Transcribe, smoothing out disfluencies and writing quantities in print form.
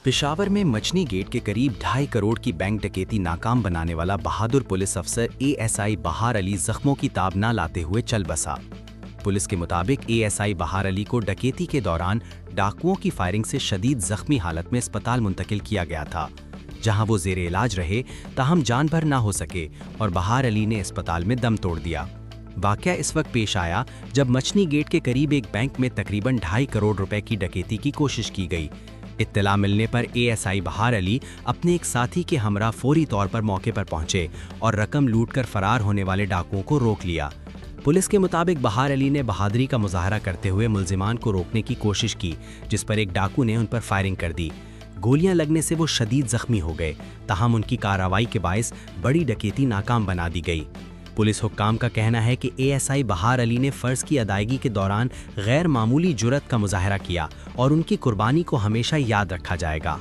पेशावर में मछली गेट के करीब 2.5 करोड़ की बैंक डकैती नाकाम बनाने वाला बहादुर पुलिस अफसर एएसआई बहार अली जख्मों की ताब न लाते हुए चल बसा। पुलिस के मुताबिक एएसआई बहार अली को डकैती के दौरान डाकुओं की फायरिंग से शदीद जख्मी हालत में अस्पताल मुंतकिल किया गया था, जहां वो जेर इलाज रहे, ताहम जान भर ना हो सके और बहार अली ने अस्पताल में दम तोड़ दिया। वाकया इस वक्त पेश आया जब मछली गेट के करीब एक बैंक में तकरीबन 2.5 करोड़ रुपए की डकैती की कोशिश की गई। इत्तला मिलने पर एएसआई बहार अली अपने एक साथी के हमरा फौरी तौर पर मौके पर पहुंचे और रकम लूटकर फरार होने वाले डाकुओं को रोक लिया। पुलिस के मुताबिक बहार अली ने बहादुरी का मुजाहरा करते हुए मुल्जिमान को रोकने की कोशिश की, जिस पर एक डाकू ने उन पर फायरिंग कर दी। गोलियां लगने से वो शदीद जख्मी हो गए, ताहम उनकी कार्रवाई के बायस बड़ी डकैती नाकाम बना दी गई। पुलिस हुक्काम का कहना है कि एएसआई बहार अली ने फ़र्ज़ की अदायगी के दौरान गैर मामूली जुर्रत का मुजाहरा किया और उनकी कुर्बानी को हमेशा याद रखा जाएगा।